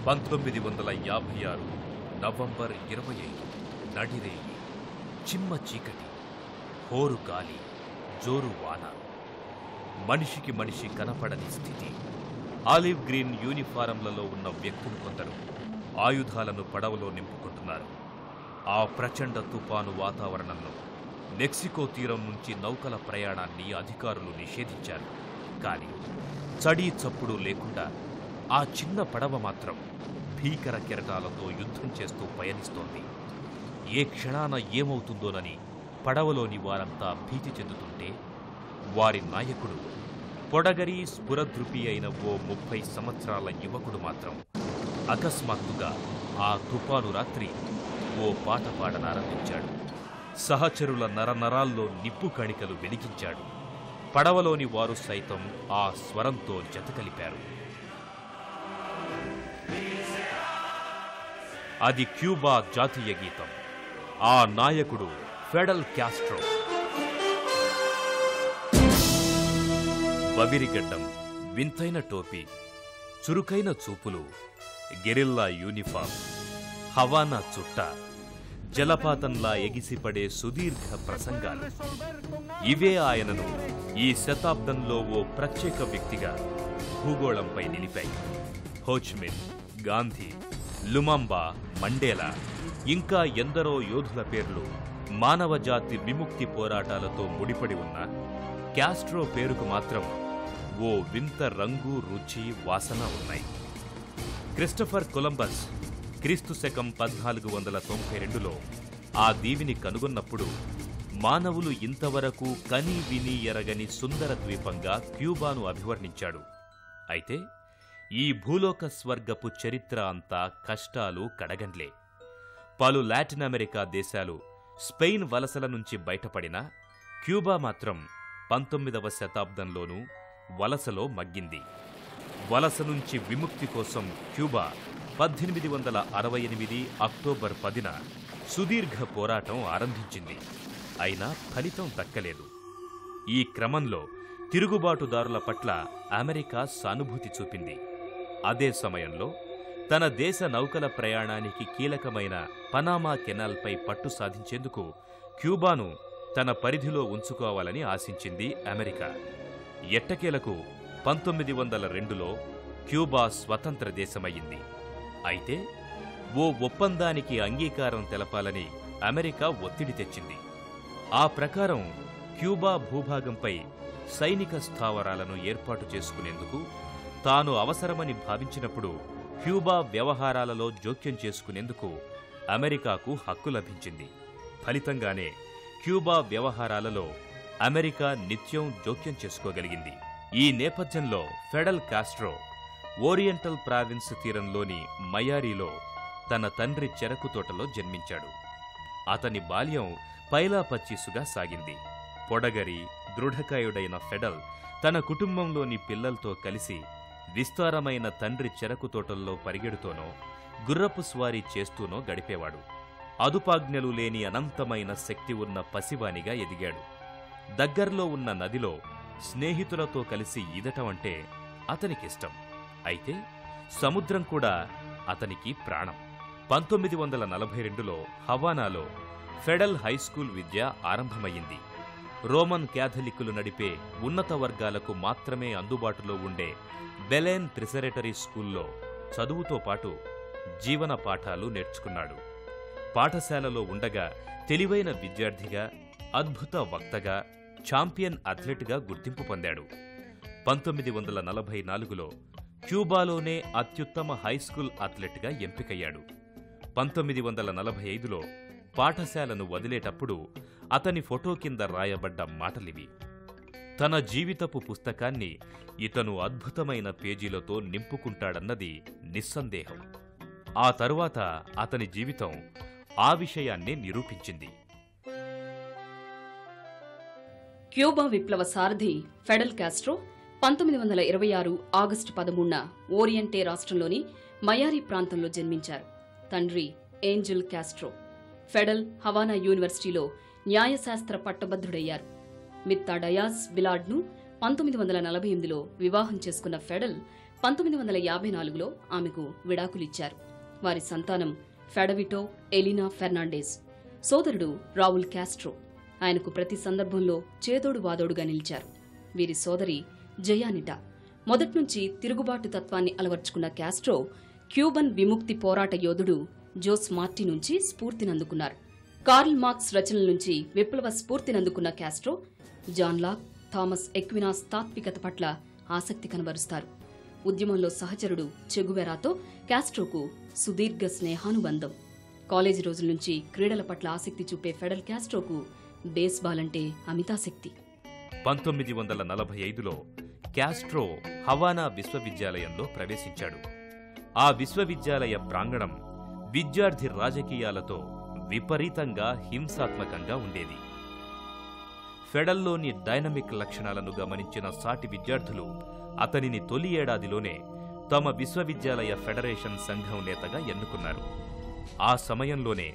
1956 November 25 నడిరేయి, చిమ్మ చీకటి, హోరు గాలి, జోరు వాన. మనిషికి మనిషి కనపడని స్థితి. ఆలివ్ గ్రీన్ యూనిఫారంలలో ఉన్న వ్యక్తులు కొందరు ఆయుధాలను పడవలో నింపుకుంటున్నారు. ఆ ప్రచండ తుపాను వాతావరణంలో మెక్సికో తీరం నుంచి నౌకల ప్రయాణాన్ని అధికారులు నిషేధించారు. కానీ చడీ చప్పుడు లేకుండా ఆ చిన్న పడవ మాత్రం భీకర కెరటాలతో యుద్ధం చేస్తూ పయనిస్తోంది. ఏ క్షణాన ఏమవుతుందోనని పడవలోని వారంతా భీతి చెందుతుంటే, వారి నాయకుడు పొడగరి స్ఫురద్రూపి అయిన ఓ 30 సంవత్సరాల యువకుడు మాత్రం అకస్మాత్తుగా ఆ తుపాను రాత్రి ఓ పాట పాడనారంభించాడు. సహచరుల నరనరాల్లో నిప్పు కణికలు వెలిగించాడు. పడవలోని వారు సైతం ఆ స్వరంతో జతకలిపారు. అది క్యూబా జాతీయ గీతం. ఆ నాయకుడు ఫెడల్ కాస్ట్రో. బవిరిగడ్డం, వింతైన టోపీ, చురుకైన చూపులు, గెరిల్లా యూనిఫామ్, హవానా చుట్ట, జలపాతంలా ఎగిసిపడే సుదీర్ఘ ప్రసంగాలు. ఇవే ఆయనను ఈ శతాబ్దంలో ఓ ప్రత్యేక వ్యక్తిగా భూగోళంపై నిలిపాయి. హోచిమిన్, గాంధీ, లుమంబా, మండేలా, ఇంకా ఎందరో యోధుల పేర్లు మానవజాతి విముక్తి పోరాటాలతో ముడిపడి ఉన్న కాస్ట్రో పేరుకు మాత్రం ఓ వింత రంగు, రుచి, వాసన ఉన్నాయి. క్రిస్టఫర్ కొలంబస్ క్రీస్తు శకం 1492లో ఆ దీవిని కనుగొన్నప్పుడు మానవులు ఇంతవరకు కని విని ఎరగని సుందర ద్వీపంగా క్యూబాను అభివర్ణించాడు. అయితే ఈ భూలోక స్వర్గపు చరిత్ర అంతా కష్టాలు, కడగండ్లే. పలు లాటిన్ అమెరికా దేశాలు స్పెయిన్ వలసల నుంచి బయటపడినా క్యూబా మాత్రం 19వ శతాబ్దంలోనూ వలసలో మగ్గింది. వలస నుంచి విముక్తి కోసం క్యూబా 1868 అక్టోబర్ 10న సుదీర్ఘ పోరాటం ఆరంభించింది. అయినా ఫలితం దక్కలేదు. ఈ క్రమంలో తిరుగుబాటుదారుల పట్ల అమెరికా సానుభూతి చూపింది. అదే సమయంలో తన దేశ నౌకల ప్రయాణానికి కీలకమైన పనామా కెనాల్పై పట్టు సాధించేందుకు క్యూబాను తన పరిధిలో ఉంచుకోవాలని ఆశించింది అమెరికా. ఎట్టకేలకు 1902లో క్యూబా స్వతంత్ర దేశమయ్యింది. అయితే ఓ ఒప్పందానికి అంగీకారం తెలపాలని అమెరికా ఒత్తిడి తెచ్చింది. ఆ ప్రకారం క్యూబా భూభాగంపై సైనిక స్థావరాలను ఏర్పాటు చేసుకునేందుకు తాను అవసరమని భావించినప్పుడు క్యూబా వ్యవహారాలలో జోక్యం చేసుకునేందుకు అమెరికాకు హక్కు లభించింది. ఫలితంగానే క్యూబా వ్యవహారాలలో అమెరికా నిత్యం జోక్యం చేసుకోగలిగింది. ఈ నేపథ్యంలో ఫెడల్ కాస్ట్రో ఓరియంటల్ ప్రావిన్స్ తీరంలోని మయారీలో తన తండ్రి చెరకు తోటలో జన్మించాడు. అతని బాల్యం పైలాపచ్చీసుగా సాగింది. పొడగరి, దృఢకాయుడైన ఫెడల్ తన కుటుంబంలోని పిల్లలతో కలిసి విస్తారమైన తండ్రి చెరకు తోటల్లో పరిగెడుతూనో, గుర్రపు స్వారీ చేస్తూనో గడిపేవాడు. అదుపాజ్ఞలు లేని అనంతమైన శక్తి ఉన్న పసివానిగా ఎదిగాడు. దగ్గర్లో ఉన్న నదిలో స్నేహితులతో కలిసి ఈదటం అంటే అతనికిష్టం. అయితే సముద్రం కూడా అతనికి ప్రాణం. 1942లో హవానాలో ఫెడల్ హైస్కూల్ విద్య ఆరంభమయ్యింది. రోమన్ క్యాథలిక్కులు నడిపే ఉన్నత వర్గాలకు మాత్రమే అందుబాటులో ఉండే బెలెన్ ప్రిసరేటరీ స్కూల్లో చదువుతో పాటు జీవన పాఠాలు నేర్చుకున్నాడు. పాఠశాలలో ఉండగా తెలివైన విద్యార్థిగా, అద్భుత వక్తగా, ఛాంపియన్ అథ్లెట్గా గుర్తింపు పొందాడు. 1944లో క్యూబాలోనే అత్యుత్తమ హైస్కూల్ అథ్లెట్గా ఎంపికయ్యాడు. 1945లో పాఠశాలను వదిలేటప్పుడు అతని ఫోటో కింద రాయబడ్డ మాటలివి. తన జీవితపు పుస్తకాన్ని ఇతను అద్భుతమైన పేజీలతో నింపుకుంటాడన్నది నిస్సందేహం. ఆ తరువాత అతని జీవితం ఆ విషయాన్నే నిరూపించింది. క్యూబా విప్లవ సారథి ఫెడల్ కాస్ట్రో 1926 ఆగస్టు 13న ఓరియంటే రాష్ట్రంలోని మయారీ ప్రాంతంలో జన్మించారు. తండ్రి ఏంజెల్ కాస్ట్రో. ఫెడల్ హవానా యూనివర్సిటీలో న్యాయశాస్త్ర పట్టభద్రుడయ్యారు. మిత్తా డయాజ్ బిలాడ్ను 1948లో వివాహం చేసుకున్న ఫెడల్ 1954లో ఆమెకు విడాకులిచ్చారు. వారి సంతానం ఫెడవిటో ఎలినా ఫెర్నాండెజ్, సోదరుడు రావుల్ కాస్ట్రో. ఆయనకు ప్రతి సందర్భంలో చేదోడు వాదోడుగా నిలిచారు. వీరి సోదరి జయానిటా. మొదట్నుంచి తిరుగుబాటు తత్వాన్ని అలవర్చుకున్న కాస్ట్రో క్యూబన్ విముక్తి పోరాట యోధుడు జోస్ మార్టీ నుంచి స్ఫూర్తినందుకున్నారు. కార్ల్ మార్క్స్ రచనల నుంచి విప్లవ స్ఫూర్తినందుకున్న కాస్ట్రో జాన్ లాక్, థామస్ ఎక్వినాస్ తాత్వికత పట్ల ఆసక్తి కనబరుస్తారు. ఉద్యమంలో సహచరుడు చెగువెరాతో కాస్ట్రోకు సుదీర్ఘ స్నేహానుబంధం. కాలేజీ రోజుల నుంచి క్రీడల పట్ల ఆసక్తి చూపే ఫెడల్ కాస్ట్రోకు బేస్బాల్ అంటే అమితాసక్తి. 1945లో కాస్ట్రో హవానా విశ్వవిద్యాలయంలో ప్రవేశించాడు. ఆ విశ్వవిద్యాలయ ప్రాంగణం విద్యార్థి రాజకీయాలతో విపరీతంగా హింసాత్మకంగా ఉండేది. ఫెడల్లోని డైనమిక్ లక్షణాలను గమనించిన సాటి విద్యార్థులు అతనిని తొలి ఏడాదిలోనే తమ విశ్వవిద్యాలయ ఫెడరేషన్ సంఘం నేతగా ఎన్నుకున్నారు. ఆ సమయంలోనే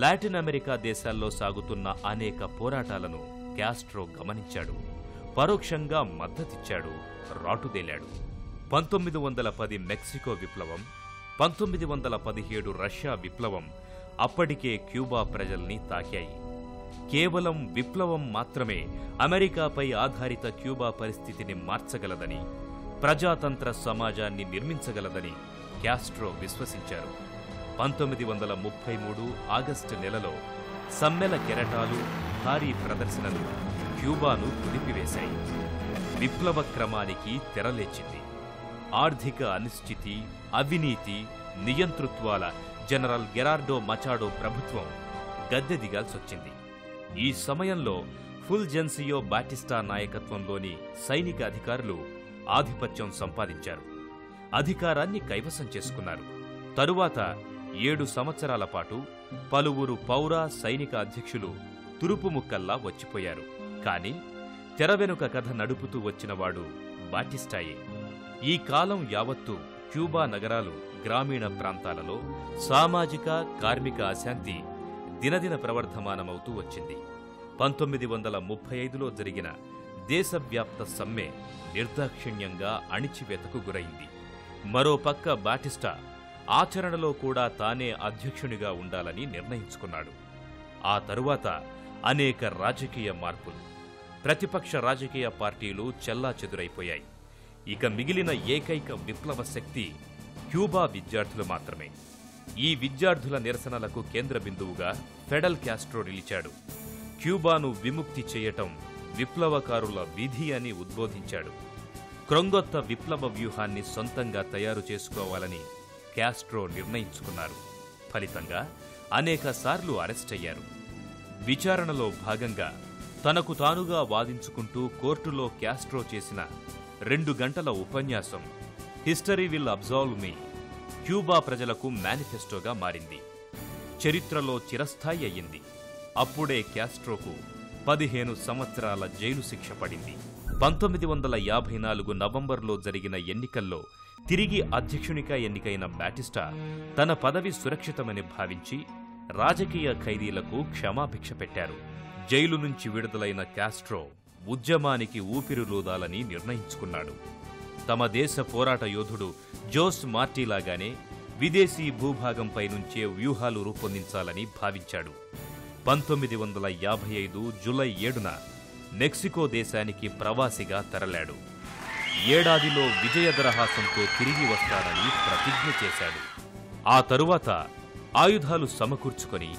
లాటిన్ అమెరికా దేశాల్లో సాగుతున్న అనేక పోరాటాలను కాస్ట్రో గమనించాడు, పరోక్షంగా మద్దతిచ్చాడు, రాటుదేలాడు. 1910 మెక్సికో విప్లవం, 1917 రష్యా విప్లవం అప్పటికే క్యూబా ప్రజల్ని తాకాయి. కేవలం విప్లవం మాత్రమే అమెరికాపై ఆధారిత క్యూబా పరిస్థితిని మార్చగలదని, ప్రజాతంత్ర సమాజాన్ని నిర్మించగలదని కాస్ట్రో విశ్వసించారు. 1933 ఆగస్టు నెలలో సమ్మెల కెరటాలు, భారీ ప్రదర్శనలు క్యూబాను కుదిపివేశాయి. విప్లవ క్రమానికి తెరలేచింది. ఆర్థిక అనిశ్చితి, అవినీతి, నియంతృత్వాల జనరల్ గెరార్డో మచాడో ప్రభుత్వం గద్దె దిగాల్సొచ్చింది. ఈ సమయంలో ఫుల్జెన్సియో బాటిస్టా నాయకత్వంలోని సైనిక అధికారులు ఆధిపత్యం సంపాదించారు, అధికారాన్ని కైవసం చేసుకున్నారు. తరువాత 7 సంవత్సరాల పాటు పలువురు పౌర సైనిక అధ్యక్షులు తురుపుముక్కల్లా వచ్చిపోయారు. కాని తెర వెనుక కథ నడుపుతూ వచ్చినవాడు బాటిస్టాయే. ఈ కాలం యావత్తూ క్యూబా నగరాలు, గ్రామీణ ప్రాంతాలలో సామాజిక, కార్మిక అశాంతి దినదిన ప్రవర్ధమానమవుతూ వచ్చింది. 1935లో జరిగిన దేశవ్యాప్త సమ్మె నిర్దాక్షిణ్యంగా అణిచివేతకు గురైంది. మరోపక్క బాటిస్టా ఆచరణలో కూడా తానే అధ్యక్షునిగా ఉండాలని నిర్ణయించుకున్నాడు. ఆ తరువాత అనేక రాజకీయ మార్పులు. ప్రతిపక్ష రాజకీయ పార్టీలు చెల్లాచెదురైపోయాయి. ఇక మిగిలిన ఏకైక విప్లవ శక్తి క్యూబా విద్యార్థులు మాత్రమే. ఈ విద్యార్థుల నిరసనలకు కేంద్ర బిందువుగా ఫెడల్ కాస్ట్రో నిలిచాడు. క్యూబాను విముక్తి చేయటం విప్లవకారుల విధి అని ఉద్బోధించాడు. క్రొంగొత్త విప్లవ వ్యూహాన్ని సొంతంగా తయారు చేసుకోవాలని కాస్ట్రో నిర్ణయించుకున్నారు. ఫలితంగా అనేకసార్లు అరెస్టయ్యారు. విచారణలో భాగంగా తనకు తానుగా వాదించుకుంటూ కోర్టులో కాస్ట్రో చేసిన 2 గంటల ఉపన్యాసం history will absolve me Cuba ప్రజలకు మేనిఫెస్టోగా మారింది. చరిత్రలో చిరస్థాయి అయ్యింది. అప్పుడే కాస్ట్రోకు 15 సంవత్సరాల జైలు శిక్ష పడింది. 1954 నవంబర్లో జరిగిన ఎన్నికల్లో తిరిగి అధ్యక్షునిగా ఎన్నికైన బాటిస్టా తన పదవి సురక్షితమని భావించి రాజకీయ ఖైదీలకు క్షమాభిక్ష పెట్టారు. జైలు నుంచి విడుదలైన కాస్ట్రో ఉద్యమానికి ఊపిరులూదాలని నిర్ణయించుకున్నాడు. తమ దేశ పోరాట యోధుడు జోస్ మార్టీలాగానే విదేశీ భూభాగంపై నుంచే వ్యూహాలు రూపొందించాలని భావించాడు. 1955 జూలై 7న మెక్సికో దేశానికి ప్రవాసిగా తరలాడు. ఏడాదిలో విజయదరహాసంతో తిరిగి వస్తానని ప్రతిజ్ఞ చేశాడు. ఆ తరువాత ఆయుధాలు సమకూర్చుకొని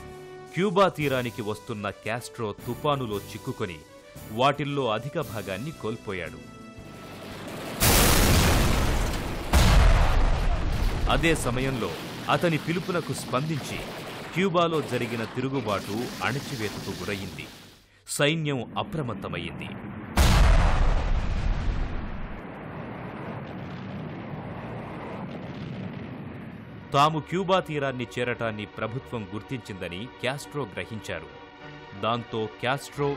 క్యూబా తీరానికి వస్తున్న కాస్ట్రో తుపానులో చిక్కుకొని వాటిల్లో అధిక భాగాన్ని కోల్పోయాడు. అదే సమయంలో అతని పిలుపునకు స్పందించి క్యూబాలో జరిగిన తిరుగుబాటు అణచివేతకు గురయింది. సైన్యం అప్రమత్తమయ్యింది. తాము క్యూబా తీరాన్ని చేరటాన్ని ప్రభుత్వం గుర్తించిందని కాస్ట్రో గ్రహించారు. దాంతో కాస్ట్రో,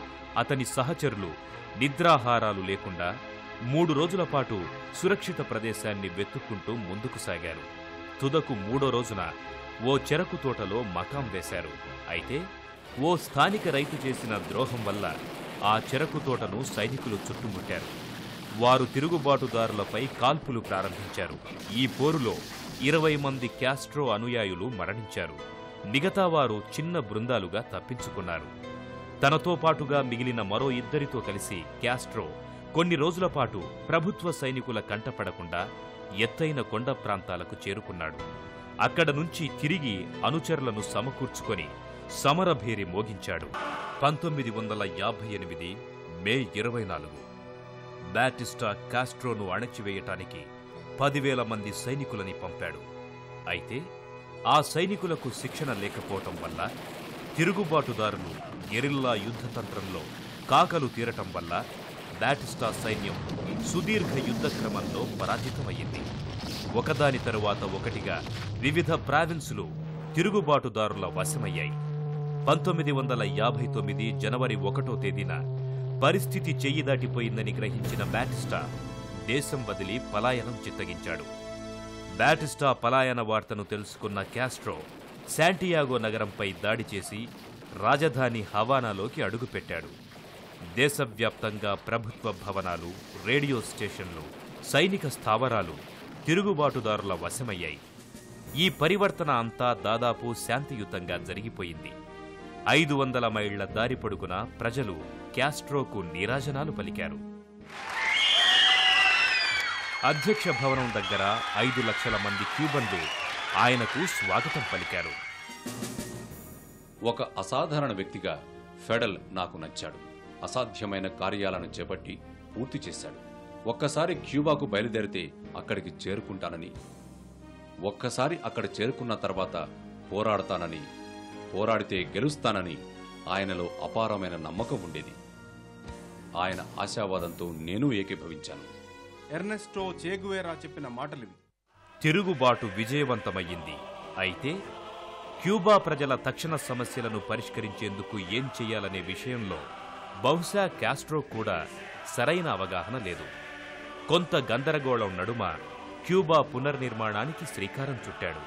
అతని సహచరులు నిద్రాహారాలు లేకుండా 3 రోజుల పాటు సురక్షిత ప్రదేశాన్ని వెతుక్కుంటూ ముందుకు సాగారు. తుదకు 3వ రోజున ఓ చెరకు తోటలో మకాం వేశారు. అయితే ఓ స్థానిక రైతు చేసిన ద్రోహం వల్ల ఆ చెరకు తోటను సైనికులు చుట్టుముట్టారు. వారు తిరుగుబాటుదారులపై కాల్పులు ప్రారంభించారు. ఈ పోరులో 20 మంది క్యాస్ట్రో అనుయాయులు మరణించారు. మిగతా వారు చిన్న బృందాలుగా తప్పించుకున్నారు. తనతో పాటుగా మిగిలిన మరో 2 కలిసి క్యాస్ట్రో కొన్ని రోజుల పాటు ప్రభుత్వ సైనికుల కంటపడకుండా ఎత్తైన కొండ ప్రాంతాలకు చేరుకున్నాడు. అక్కడ నుంచి తిరిగి అనుచరులను సమకూర్చుకొని సమరభేరి మోగించాడు. 1958 మే 24 బాటిస్టా కాస్ట్రోను అణచివేయటానికి 10,000 మంది సైనికులని పంపాడు. అయితే ఆ సైనికులకు శిక్షణ లేకపోవటం వల్ల, తిరుగుబాటుదారులు గెరిల్లా యుద్ధతంత్రంలో కాకలు తీరటం వల్ల బాటిస్టా సైన్యం సుదీర్ఘ యుద్ధ క్రమంలో పరాజితమయ్యింది. ఒకదాని తరువాత ఒకటిగా వివిధ ప్రావిన్సులు తిరుగుబాటుదారుల వశమయ్యాయి. 1959 జనవరి 1వ తేదీన పరిస్థితి చెయ్యి దాటిపోయిందని గ్రహించిన బాటిస్టా దేశం వదిలి పలాయనం చిత్తగించాడు. బాటిస్టా పలాయన వార్తను తెలుసుకున్న క్యాస్ట్రో శాంటియాగో నగరంపై దాడి చేసి రాజధాని హవానాలోకి అడుగుపెట్టాడు. దేశవ్యాప్తంగా ప్రభుత్వ భవనాలు, రేడియో స్టేషన్లు, సైనిక స్థావరాలు తిరుగుబాటుదారుల వశమయ్యాయి. ఈ పరివర్తన అంతా దాదాపు శాంతియుతంగా జరిగిపోయింది. 500 మైళ్ల దారి పొడుగున ప్రజలు క్యాస్ట్రోకు నీరాజనాలు పలికారు. అధ్యక్ష భవనం దగ్గర 5 లక్షల మంది క్యూబన్లు ఆయనకు స్వాగతం పలికారు. ఒక అసాధారణ వ్యక్తిగా ఫెడల్ నాకు నచ్చాడు. అసాధ్యమైన కార్యాలను చేపట్టి పూర్తి చేశాడు. ఒక్కసారి క్యూబాకు బయలుదేరితే అక్కడికి చేరుకుంటానని, ఒక్కసారి అక్కడ చేరుకున్న తర్వాత పోరాడతానని, పోరాడితే గెలుస్తానని ఆయనలో అపారమైన నమ్మకం ఉండేది. ఆయన ఆశావాదంతో నేను ఏకీభవించాను. ఎర్నెస్టో చే గువేరా చెప్పిన మాటలివి. తిరుగుబాటు విజయవంతమయ్యింది. అయితే క్యూబా ప్రజల తక్షణ సమస్యలను పరిష్కరించేందుకు ఏం చెయ్యాలనే విషయంలో బహుశా కాస్ట్రో కూడా సరైన అవగాహన లేదు. కొంత గందరగోళం నడుమ క్యూబా పునర్నిర్మాణానికి శ్రీకారం చుట్టాడు.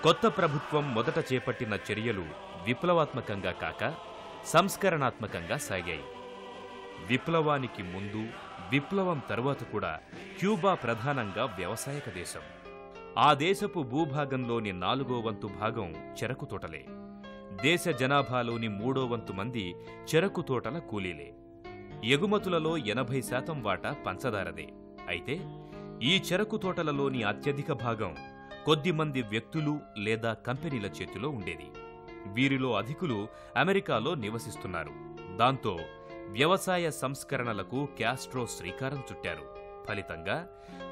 కొత్త ప్రభుత్వం మొదట చేపట్టిన చర్యలు విప్లవాత్మకంగా కాక సంస్కరణాత్మకంగా సాగాయి. విప్లవానికి ముందు, విప్లవం తరువాత కూడా క్యూబా ప్రధానంగా వ్యవసాయక దేశం. ఆ దేశపు భూభాగంలోని 4వ వంతు భాగం చెరకు తోటలే. దేశ జనాభాలోని 3వ వంతు మంది చెరకు తోటల కూలీలే. ఎగుమతులలో 80% వాటా పంచదారదే. అయితే ఈ చెరకు తోటలలోని అత్యధిక భాగం కొద్దిమంది వ్యక్తులు లేదా కంపెనీల చేతిలో ఉండేది. వీరిలో అధికులు అమెరికాలో నివసిస్తున్నారు. దాంతో వ్యవసాయ సంస్కరణలకు కాస్ట్రో శ్రీకారం చుట్టారు. ఫలితంగా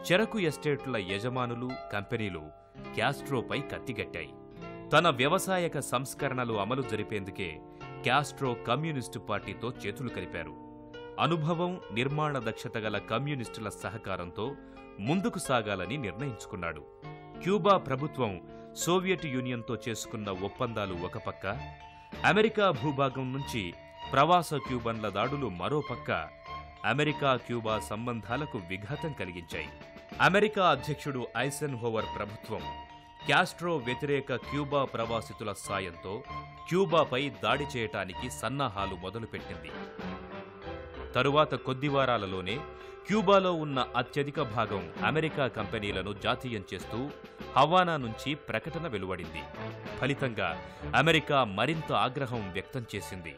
చెరకు ఎస్టేట్ల యజమానులు, కంపెనీలు కాస్ట్రోపై కత్తిగట్టాయి. తన వ్యవసాయక సంస్కరణలు అమలు జరిపేందుకే కాస్ట్రో కమ్యూనిస్టు పార్టీతో చేతులు కలిపారు. అనుభవం, నిర్మాణ దక్షత గల కమ్యూనిస్టుల సహకారంతో ముందుకు సాగాలని నిర్ణయించుకున్నాడు. క్యూబా ప్రభుత్వం సోవియట్ యూనియన్తో చేసుకున్న ఒప్పందాలు ఒక పక్క, అమెరికా భూభాగం నుంచి ప్రవాస క్యూబన్ల దాడులు మరో పక్క అమెరికా క్యూబా సంబంధాలకు విఘాతం కలిగించాయి. అమెరికా అధ్యక్షుడు ఐసెన్హోవర్ ప్రభుత్వం కాస్ట్రో వ్యతిరేక క్యూబా ప్రవాసితుల సాయంతో క్యూబాపై దాడి చేయటానికి సన్నాహాలు మొదలుపెట్టింది. తరువాత కొద్ది వారాలలోనే క్యూబాలో ఉన్న అత్యధిక భాగం అమెరికా కంపెనీలను జాతీయం చేస్తూ హవానా నుంచి ప్రకటన వెలువడింది. ఫలితంగా అమెరికా మరింత ఆగ్రహం వ్యక్తం చేసింది.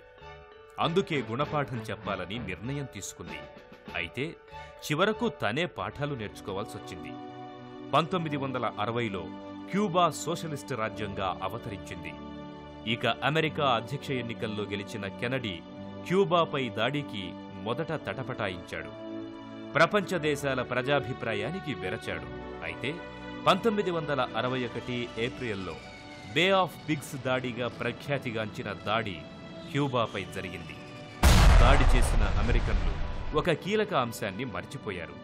అందుకే గుణపాఠం చెప్పాలని నిర్ణయం తీసుకుంది. అయితే చివరకు తనే పాఠాలు నేర్చుకోవాల్సొచ్చింది. 1960లో క్యూబా సోషలిస్టు రాజ్యంగా అవతరించింది. ఇక అమెరికా అధ్యక్ష ఎన్నికల్లో గెలిచిన కెనడీ క్యూబాపై దాడికి మొదట తటపటాయించాడు. ప్రపంచ దేశాల ప్రజాభిప్రాయానికి వెరచాడు. అయితే 1961 ఏప్రిల్లో బే ఆఫ్ పిగ్స్ దాడిగా ప్రఖ్యాతిగాంచిన దాడి క్యూబాపై జరిగింది. దాడి చేసిన అమెరికన్లు ఒక కీలక అంశాన్ని మర్చిపోయారు.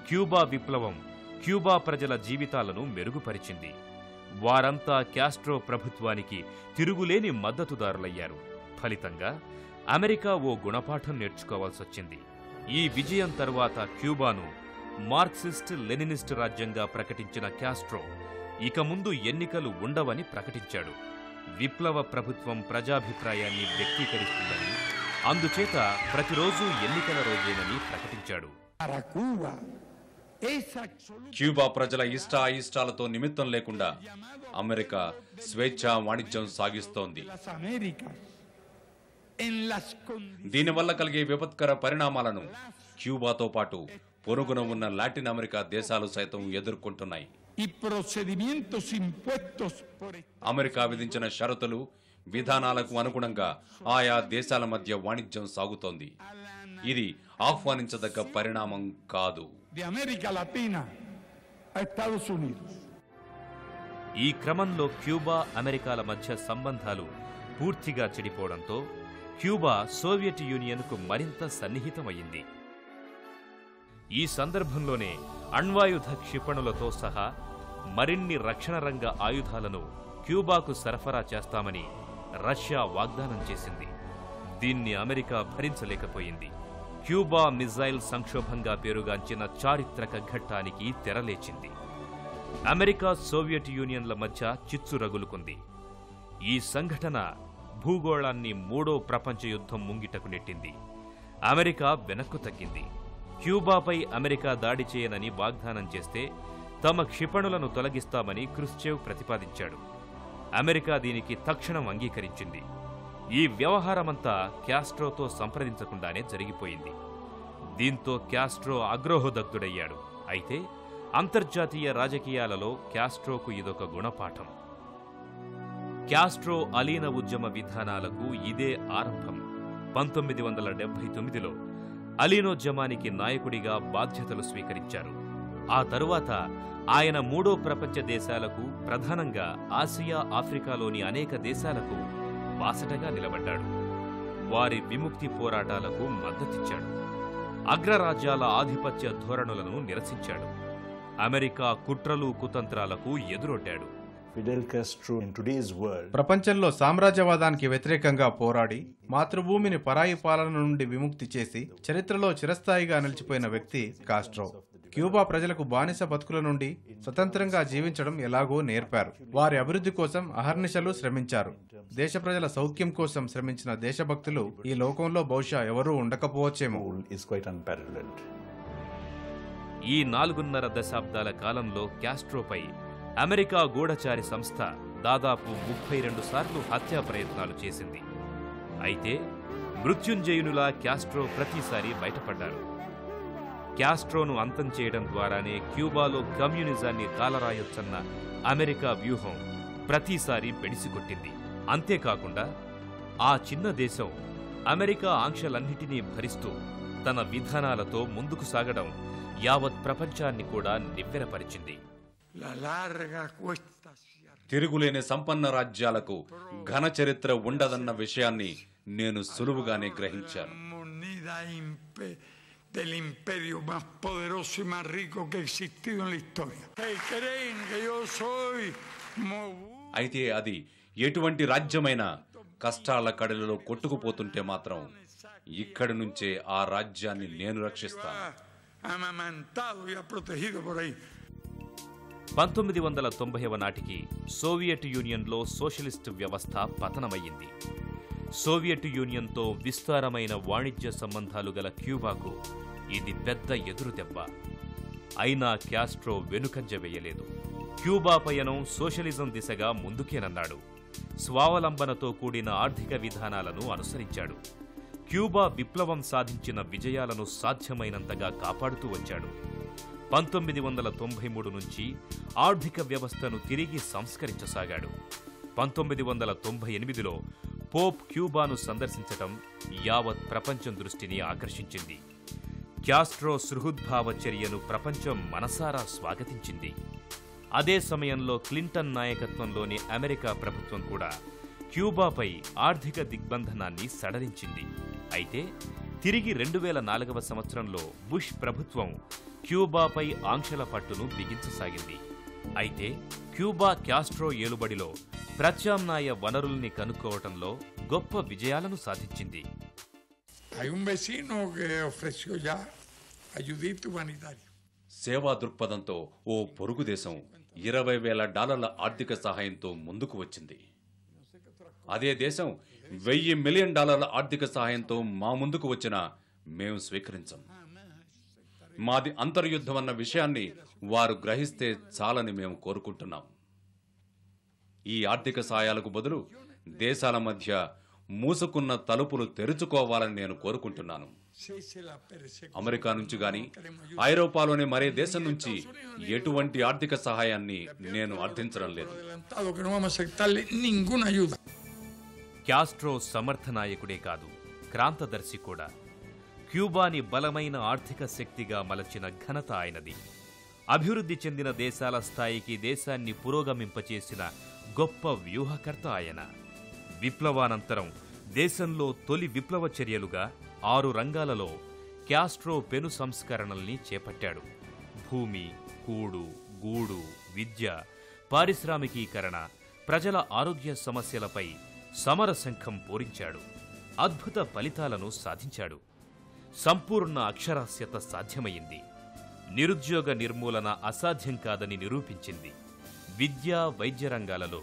క్యూబా విప్లవం క్యూబా ప్రజల జీవితాలను మెరుగుపరిచింది. వారంతా కాస్ట్రో ప్రభుత్వానికి తిరుగులేని మద్దతుదారులయ్యారు. ఫలితంగా అమెరికా ఓ గుణపాఠం నేర్చుకోవాల్సొచ్చింది. ఈ విజయం తరువాత క్యూబాను మార్క్సిస్ట్ లెనినిస్ట్ రాజ్యంగా ప్రకటించిన కాస్ట్రో ఇక ముందు ఎన్నికలు ఉండవని ప్రకటించాడు. విప్లవ ప్రభుత్వం ప్రజాభిప్రాయాన్ని వ్యక్తీకరిస్తుందని, అందుచేత ప్రతిరోజు ఎన్నికల రోజేనని ప్రకటించాడు. క్యూబా ప్రజల ఇష్టాయిష్టాలతో నిమిత్తం లేకుండా అమెరికా స్వేచ్ఛా వాణిజ్యం సాగిస్తోంది. దీనివల్ల కలిగే విపత్కర పరిణామాలను క్యూబాతో పాటు పొరుగున ఉన్న లాటిన్ అమెరికా దేశాలు సైతం ఎదుర్కొంటున్నాయి. అమెరికా విధించిన షరతులు, విధానాలకు అనుగుణంగా ఆయా దేశాల మధ్య వాణిజ్యం సాగుతోంది. ఇది ఆహ్వానించదగ్గ పరిణామం కాదు. ఈ క్రమంలో క్యూబా అమెరికాల మధ్య సంబంధాలు పూర్తిగా చెడిపోవడంతో క్యూబా సోవియట్ యూనియన్కు మరింత సన్నిహితమయ్యింది. ఈ సందర్భంలోనే అణ్వాయుధ క్షిపణులతో సహా మరిన్ని రక్షణ రంగ ఆయుధాలను క్యూబాకు సరఫరా చేస్తామని రష్యా వాగ్దానం చేసింది. దీన్ని అమెరికా భరించలేకపోయింది. క్యూబా మిజైల్ సంక్షోభంగా పేరుగాంచిన చారిత్రక ఘట్టానికి తెరలేచింది. అమెరికా సోవియట్ యూనియన్ల మధ్య చిచ్చు రగులుకుంది. ఈ సంఘటన భూగోళాన్ని మూడో ప్రపంచ యుద్ధం ముంగిటకు నెట్టింది. అమెరికా వెనక్కు తగ్గింది. క్యూబాపై అమెరికా దాడి చేయనని వాగ్దానం చేస్తే తమ క్షిపణులను తొలగిస్తామని క్రుష్చేవ్ ప్రతిపాదించాడు. అమెరికా దీనికి తక్షణం అంగీకరించింది. ఈ వ్యవహారమంతా క్యాస్ట్రోతో సంప్రదించకుండానే జరిగిపోయింది. దీంతో క్యాస్ట్రో అగ్రహోదగ్ధుడయ్యాడు. అయితే అంతర్జాతీయ రాజకీయాలలో క్యాస్ట్రోకు ఇదొక గుణపాఠం. క్యాస్ట్రో అలీన ఉద్యమ విధానాలకు ఇదే ఆరంభం. 1979లో అలీనోద్యమానికి నాయకుడిగా బాధ్యతలు స్వీకరించారు. ఆ తరువాత ఆయన మూడో ప్రపంచ దేశాలకు, ప్రధానంగా ఆసియా, ఆఫ్రికాలోని అనేక దేశాలకు బాసటగా నిలబడ్డాడు. వారి విముక్తి పోరాటాలకు మద్దతిచ్చాడు. అగ్రరాజ్యాల ఆధిపత్య ధోరణులను నిరసించాడు. అమెరికా కుట్రలు, కుతంత్రాలకు ఎదురొడ్డాడు. ప్రపంచంలో సామ్రాజ్యవాదానికి వ్యతిరేకంగా పోరాడి మాతృభూమిని పరాయి పాలన నుండి విముక్తి చేసి చరిత్రలో చిరస్థాయిగా నిలిచిపోయిన వ్యక్తి కాస్ట్రో. క్యూబా ప్రజలకు బానిస బతుకుల నుండి స్వతంత్రంగా జీవించడం ఎలాగో నేర్పారు. వారి అభివృద్ధి కోసం అహర్నిశలు శ్రమించారు. దేశ ప్రజల సౌఖ్యం కోసం శ్రమించిన దేశభక్తులు ఈ లోకంలో బహుశా ఎవరూ ఉండకపోవచ్చేమో. ఈ 4.5 దశాబ్దాల కాలంలో క్యాస్ట్రోపై అమెరికా గూఢచారి సంస్థ దాదాపు 32 సార్లు హత్యా ప్రయత్నాలు చేసింది. అయితే మృత్యుంజయునులా క్యాస్ట్రో ప్రతిసారి బయటపడ్డారు. క్యాస్ట్రోను అంతం చేయడం ద్వారానే క్యూబాలో కమ్యూనిజాన్ని కాలరాయొచ్చన్న అమెరికా వ్యూహం ప్రతిసారి బెడిసికొట్టింది. అంతేకాకుండా ఆ చిన్న దేశం అమెరికా ఆంక్షలన్నిటినీ భరిస్తూ తన విధానాలతో ముందుకు సాగడం యావత్ ప్రపంచాన్ని కూడా నివ్వెరపరిచింది. తిరుగులేని సంపన్న రాజ్యాలకు ఘన చరిత్ర ఉండదన్న విషయాన్ని నేను సులువుగానే గ్రహించాను. del imperio más poderoso y más rico que ha existido en la historia. ¿Creen que yo soy అయితే అది ఎటువంటి రాజ్యమైనా కష్టాల కడలిలో కొట్టుకుపోతుంటే మాత్రం ఇక్కడి నుంచే ఆ రాజ్యాన్ని నేను రక్షిస్తాను. 1990వ నాటికి సోవియట్ యూనియన్లో సోషలిస్టు వ్యవస్థ పతనమయ్యింది. సోవియట్ యూనియన్తో విస్తారమైన వాణిజ్య సంబంధాలు గల క్యూబాకు ఇది పెద్ద ఎదురుదెబ్బ. అయినా క్యాస్ట్రో వెనుకంజ వేయలేదు. క్యూబా పయనం సోషలిజం దిశగా ముందుకేనన్నాడు. స్వావలంబనతో కూడిన ఆర్థిక విధానాలను అనుసరించాడు. క్యూబా విప్లవం సాధించిన విజయాలను సాధ్యమైనంతగా కాపాడుతూ వచ్చాడు. 1993 నుంచి ఆర్థిక వ్యవస్థను తిరిగి సంస్కరించసాగాడు. 1998లో పోప్ క్యూబాను సందర్శించటం యావత్ ప్రపంచం దృష్టిని ఆకర్షించింది. క్యాస్ట్రో సృహుద్భావ చర్యను ప్రపంచం మనసారా స్వాగతించింది. అదే సమయంలో క్లింటన్ నాయకత్వంలోని అమెరికా ప్రభుత్వం కూడా క్యూబాపై ఆర్థిక దిగ్బంధనాన్ని సడలించింది. అయితే తిరిగి 2004వ సంవత్సరంలో బుష్ ప్రభుత్వం క్యూబాపై ఆంక్షల పట్టును బిగించసాగింది. అయితే క్యూబా క్యాస్ట్రో ఏలుబడిలో ప్రత్యామ్నాయ వనరుల్ని కనుక్కోవటంలో గొప్ప విజయాలను సాధించింది. సేవా దృక్పథంతో ఓ పొరుగు దేశం $20,000 ఆర్థిక సహాయంతో ముందుకు వచ్చింది. అదే దేశం $1,000 మిలియన్ ఆర్థిక సహాయంతో మా ముందుకు వచ్చినా మేము స్వీకరించం. మాది అంతర్యుద్ధం అన్న విషయాన్ని వారు గ్రహిస్తే చాలని మేము కోరుకుంటున్నాం. ఈ ఆర్థిక సహాయాలకు బదులు దేశాల మధ్య మూసుకున్న తలుపులు తెరుచుకోవాలని నేను కోరుకుంటున్నాను. అమెరికా నుంచి గాని ఐరోపాలోని మరే దేశం నుంచి ఎటువంటి ఆర్థిక సహాయాన్ని నేను అర్థించడం లేదు. క్యాస్ట్రో సమర్థ నాయకుడే కాదు, క్రాంతదర్శి కూడా. క్యూబాని బలమైన ఆర్థిక శక్తిగా మలచిన ఘనత ఆయనది. అభివృద్ధి చెందిన దేశాల స్థాయికి దేశాన్ని పురోగమింపచేసిన గొప్ప వ్యూహకర్త ఆయన. విప్లవానంతరం దేశంలో తొలి విప్లవ చర్యలుగా 6 రంగాలలో క్యాస్ట్రో పెను సంస్కరణల్ని చేపట్టాడు. భూమి, కూడు, గూడు, విద్య, పారిశ్రామికీకరణ, ప్రజల ఆరోగ్య సమస్యలపై సమరశంఖం పూరించాడు. అద్భుత ఫలితాలను సాధించాడు. సంపూర్ణ అక్షరాస్యత సాధ్యమైంది. నిరుద్యోగ నిర్మూలన అసాధ్యం కాదని నిరూపించింది. విద్యా, వైద్య రంగాలలో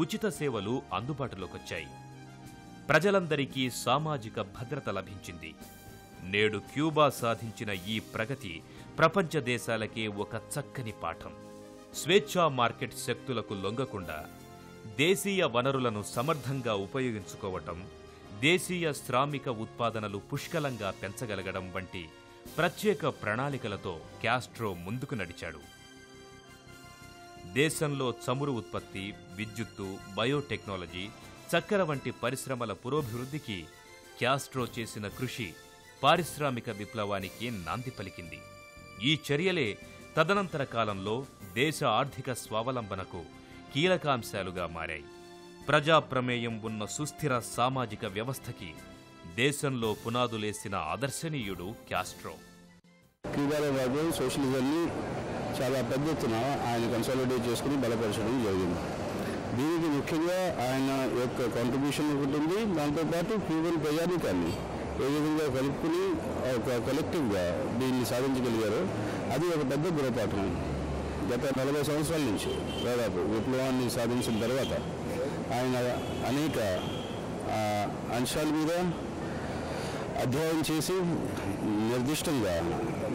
ఉచిత సేవలు అందుబాటులోకొచ్చాయి. ప్రజలందరికీ సామాజిక భద్రత లభించింది. నేడు క్యూబా సాధించిన ఈ ప్రగతి ప్రపంచ దేశాలకే ఒక చక్కని పాఠం. స్వేచ్ఛా మార్కెట్ శక్తులకు లొంగకుండా దేశీయ వనరులను సమర్థంగా ఉపయోగించుకోవటం, దేశీయ శ్రామిక ఉత్పాదనలు పుష్కలంగా పెంచగలగడం వంటి ప్రత్యేక ప్రణాళికలతో క్యాస్ట్రో ముందుకు నడిచాడు. దేశంలో చమురు ఉత్పత్తి, విద్యుత్తు, బయోటెక్నాలజీ, చక్కెర వంటి పరిశ్రమల పురోభివృద్ధికి క్యాస్ట్రో చేసిన కృషి పారిశ్రామిక విప్లవానికి నాంది పలికింది. ఈ చర్యలే తదనంతర కాలంలో దేశ ఆర్థిక స్వావలంబనకు కీలకాంశాలుగా మారాయి. ప్రజాప్రమేయం ఉన్న సుస్థిర సామాజిక వ్యవస్థకి దేశంలో పునాదులేసిన ఆదర్శనీయుడు క్యాస్ట్రో. క్యూబాలో భాగం సోషలిజాన్ని చాలా పెద్ద ఎత్తున ఆయన కన్సాలిడేట్ చేసుకుని బలపరచడం జరిగింది. దీనికి ముఖ్యంగా ఆయన యొక్క కాంట్రిబ్యూషన్ ఒకటి ఉంది. దాంతోపాటు క్యూబన్ ప్రజానీకాన్ని ఏ విధంగా కలుపుకుని ఒక కలెక్టివ్గా దీన్ని సాధించగలిగారో అది ఒక పెద్ద గుణపాఠం. గత 40 సంవత్సరాల నుంచి దాదాపు విప్లవాన్ని సాధించిన తర్వాత ఆయన అనేక అంశాల మీద అధ్యయనం చేసి నిర్దిష్టంగా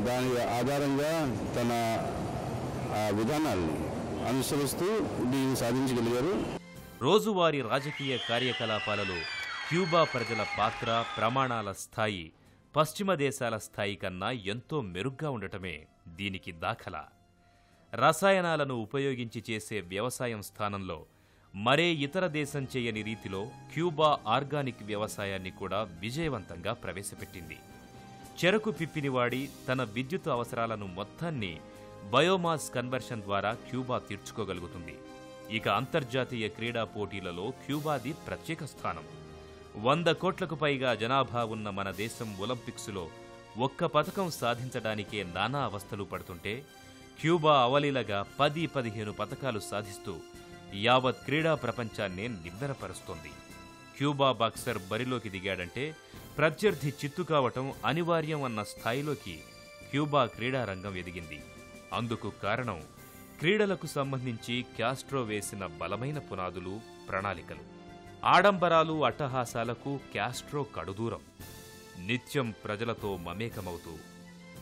దాని ఆధారంగా తన విధానాల్ని అనుసరిస్తూ దీన్ని సాధించగలిగారు. రోజువారీ రాజకీయ కార్యకలాపాలలో క్యూబా ప్రజల పాత్ర, ప్రమాణాల స్థాయి పశ్చిమ దేశాల స్థాయి కన్నా ఎంతో మెరుగ్గా ఉండటమే దీనికి దాఖలా. రసాయనాలను ఉపయోగించి చేసే వ్యవసాయం స్థానంలో మరే ఇతర దేశం చేయని రీతిలో క్యూబా ఆర్గానిక్ వ్యవసాయాన్ని కూడా విజయవంతంగా ప్రవేశపెట్టింది. చెరకు పిప్పిని వాడి తన విద్యుత్ అవసరాలను మొత్తాన్ని బయోమాస్ కన్వర్షన్ ద్వారా క్యూబా తీర్చుకోగలుగుతుంది. ఇక అంతర్జాతీయ క్రీడా పోటీలలో క్యూబాది ప్రత్యేక స్థానం. 100 కోట్లకు పైగా జనాభా ఉన్న మన దేశం ఒలింపిక్స్లో ఒక్క పతకం సాధించడానికే నానా అవస్థలు పడుతుంటే క్యూబా అవలీలగా 10-15 పతకాలు సాధిస్తూ యావత్ క్రీడా ప్రపంచాన్నే నివ్వెరపరుస్తోంది. క్యూబా బాక్సర్ బరిలోకి దిగాడంటే ప్రత్యర్థి చిత్తు కావటం అనివార్యం అన్న స్థాయిలోకి క్యూబా క్రీడారంగం ఎదిగింది. అందుకు కారణం క్రీడలకు సంబంధించి క్యాస్ట్రో వేసిన బలమైన పునాదులు, ప్రణాళికలు. ఆడంబరాలు, అట్టహాసాలకు క్యాస్ట్రో కడుదూరం. నిత్యం ప్రజలతో మమేకమవుతూ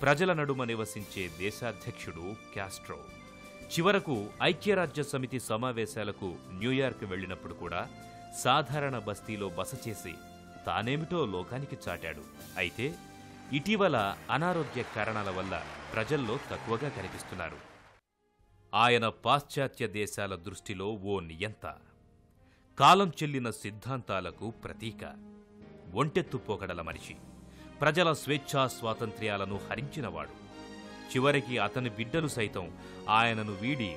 ప్రజల నడుమ నివసించే దేశాధ్యక్షుడు క్యాస్ట్రో. చివరకు ఐక్యరాజ్య సమితి సమావేశాలకు న్యూయార్క్ వెళ్లినప్పుడు కూడా సాధారణ బస్తీలో బస చేసి తానేమిటో లోకానికి చాటాడు. అయితే ఇటీవల అనారోగ్య కారణాల వల్ల ప్రజల్లో తక్కువగా కనిపిస్తున్నారు. ఆయన పాశ్చాత్య దేశాల దృష్టిలో ఓ నియంత, కాలం చెల్లిన సిద్ధాంతాలకు ప్రతీక, ఒంటెత్తుపోకడల మనిషి, ప్రజల స్వేచ్ఛా స్వాతంత్ర్యాలను హరించినవాడు. చివరికి అతని బిడ్డలు సైతం ఆయనను వీడి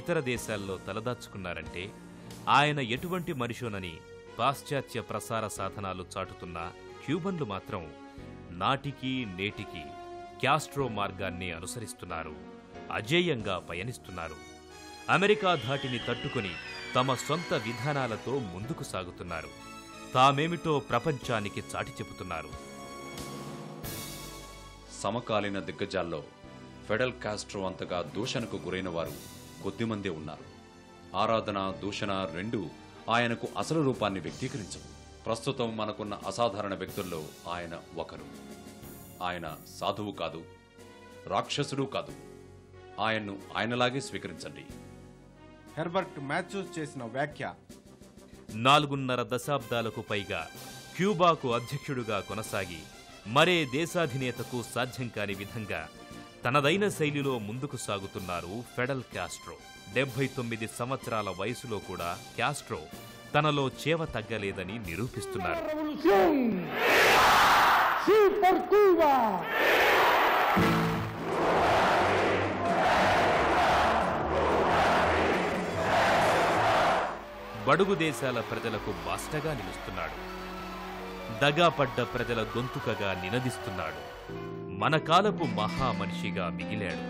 ఇతర దేశాల్లో తలదాచుకున్నారంటే ఆయన ఎటువంటి మనిషోనని పాశ్చాత్య ప్రసార సాధనాలు చాటుతున్న క్యూబన్లు మాత్రం నాటికి నేటికి క్యాస్ట్రో మార్గాన్ని అనుసరిస్తున్నారు, అజేయంగా పయనిస్తున్నారు. అమెరికా ధాటిని తట్టుకుని తమ సొంత విధానాలతో ముందుకు సాగుతున్నారు. తామేమిటో ప్రపంచానికి చాటి చెబుతున్నారు. సమకాలీన దిగ్గజాల్లో ఫెడల్ కాస్ట్రో అంతగా దూషణకు గురైన వారు కొద్దిమందే ఉన్నారు. ఆరాధన, దూషణ రెండూ ఆయనకు అసలు రూపాన్ని వ్యక్తీకరించవు. ప్రస్తుతం మనకున్న అసాధారణ వ్యక్తుల్లో ఆయన ఒకరు. ఆయన సాధువు కాదు, రాక్షసుడు కాదు. ఆయన్ను ఆయనలాగే స్వీకరించండి. హెర్బర్ట్ మాథ్యూస్ చేసిన వ్యాఖ్య. 4.5 దశాబ్దాలకు పైగా క్యూబాకు అధ్యక్షుడుగా కొనసాగి మరే దేశాధినేతకు సాధ్యం కాని విధంగా తనదైన శైలిలో ముందుకు సాగుతున్నారు ఫెడల్ కాస్ట్రో. 79 సంవత్సరాల వయసులో కూడా కాస్ట్రో తనలో చేవ తగ్గలేదని నిరూపిస్తున్నారు. బడుగు దేశాల ప్రజలకు బాస్టగా నిలుస్తున్నాడు. దగాపడ్డ ప్రజల గొంతుకగా నినదిస్తున్నాడు. మన కాలపు మహామనిషిగా మిగిలాడు.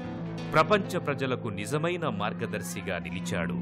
ప్రపంచ ప్రజలకు నిజమైన మార్గదర్శిగా నిలిచాడు.